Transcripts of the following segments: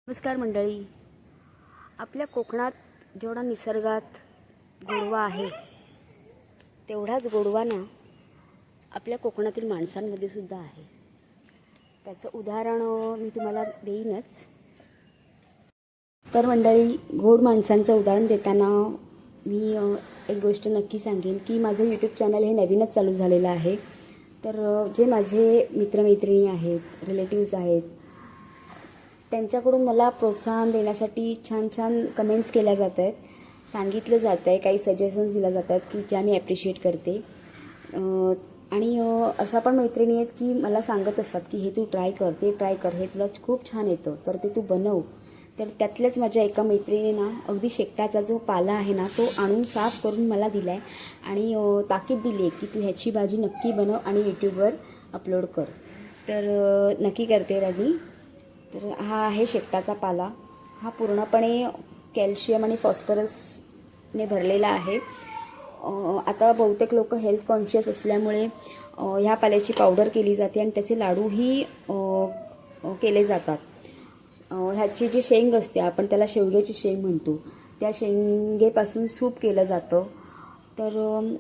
नमस्कार मंडळी. आपल्या कोकणात जेवढा निसर्गात गोडवा आहे तेवढाच गोडवा ना आपल्या कोकणातील माणसांमध्ये सुद्धा आहे. त्याचं उदाहरण मी तुम्हाला देईनच. तर मंडळी, गोड माणसांचं उदाहरण देताना मी एक गोष्ट नक्की सांगेन की माझं यूट्यूब चॅनल हे नवीनच चालू झालेलं आहे. तर जे माझे मित्रमैत्रिणी आहेत, रिलेटिव्ज आहेत, त्यांच्याकडून मला प्रोत्साहन देण्यासाठी छान छान कमेंट्स केल्या जात आहेत, सांगितलं जातं आहे, काही सजेशन्स दिल्या जातात की ज्या मी ॲप्रिशिएट करते. आणि अशा पण मैत्रिणी आहेत की मला सांगत असतात की हे तू ट्राय कर, ते ट्राय कर, हे तुला खूप छान येतं तर ते तू बनव. तर त्यातल्याच माझ्या एका मैत्रिणीनं अगदी शेकटाचा जो पाला आहे ना तो आणून साफ करून मला दिला आहे आणि ताकीद दिली आहे की तू ह्याची भाजी नक्की बनव आणि यूट्यूबवर अपलोड कर. तर नक्की करते राणी. तर हा आहे शेकटाचा पाला. हा पूर्णपणे कॅल्शियम आणि फॉस्फरसने भरलेला आहे. आता बहुतेक लोक हेल्थ कॉन्शियस असल्यामुळे ह्या पाल्याची पावडर केली जाते आणि त्याचे लाडूही केले जातात. ह्याची जी शेंग असते, आपण त्याला शेवग्याची शेंग म्हणतो, त्या शेंगेपासून सूप केलं जातं. तर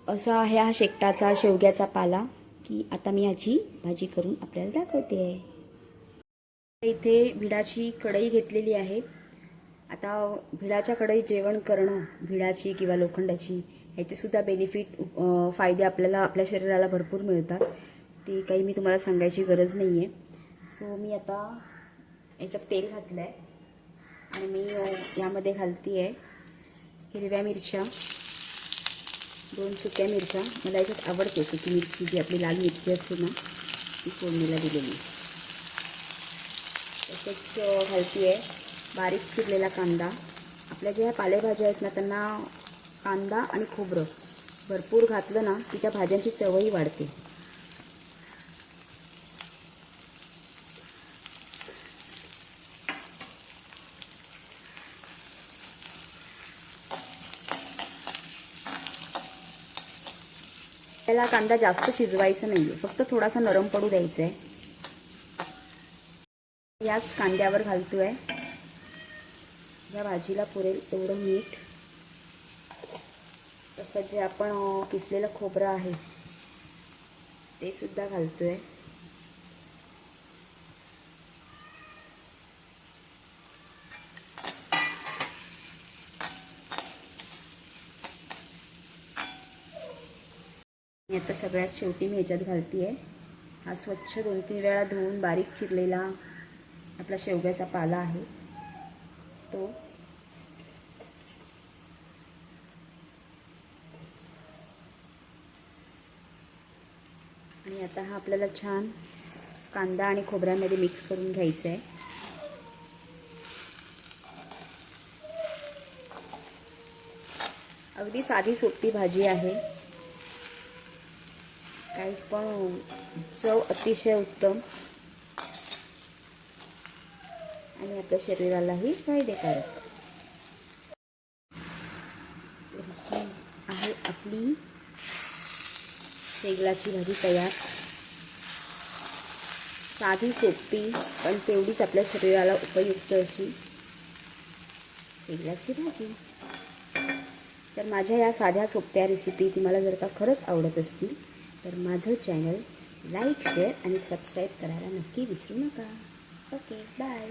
असा आहे हा शेकटाचा शेवग्याचा पाला की आता मी ह्याची भाजी करून आपल्याला दाखवते आहे. इथे भिडाची कढई घेतलेली आहे. आता भिडाच्या कढईत जेवण करणं, भिडाची किंवा लोखंडाची, ह्याचे सुद्धा बेनिफिट फायदे आपल्याला आपल्या शरीराला भरपूर मिळतात. ते काही मी तुम्हाला सांगायची गरज नाही आहे. सो मी आता याच्यात तेल घातलं आहे आणि मी यामध्ये घालते आहे हिरव्या मिरच्या, 2 सुक्या मिरच्या. मला याच्यात आवडते सुकी मिरची, जी आपली लाल मिरची असते ना ती फोडणीला दिलेली. तसेच घालते आहे बारीक चिरलेला कांदा. आपल्या ज्या पालेभाज्या आहेत ना त्यांना कांदा आणि खोबरं भरपूर घातलं ना की त्या भाज्यांची चवही वाढते. त्याला कांदा जास्त शिजवायचा नाही आहे, फक्त थोडासा नरम पडू द्यायचा आहे. याच कांद्यावर घालतो आहे या भाजीला पुरेल एवढं मीठ. तसंच जे आपण किसलेलं खोबरं आहे ते सुद्धा घालतो आहे. आता सगळ्यात शेवटी मी ह्याच्यात घालते आहे हा स्वच्छ 2-3 वेळा धुवून बारीक चिरलेला आपला शेवग्याचा पाला आहे तो. आणि आता हा आपल्याला छान कांदा आणि खोबऱ्यामध्ये मिक्स करून घ्यायचा आहे. अगदी साधी सोपी भाजी आहे, काही पण चव अतिशय उत्तम आणि आपल्या शरीरालाही फायदेकारक आहे. आपली शेगलाची भाजी तयार. साधी सोपी पण तेवढीच आपल्या शरीराला उपयुक्त अशी शेगलाची भाजी. तर माझ्या या साध्या सोप्या रेसिपी तुम्हाला जर का खरंच आवडत असतील तर माझं चॅनल लाईक, शेअर आणि सबस्क्राईब करायला नक्की विसरू नका. Okay, bye.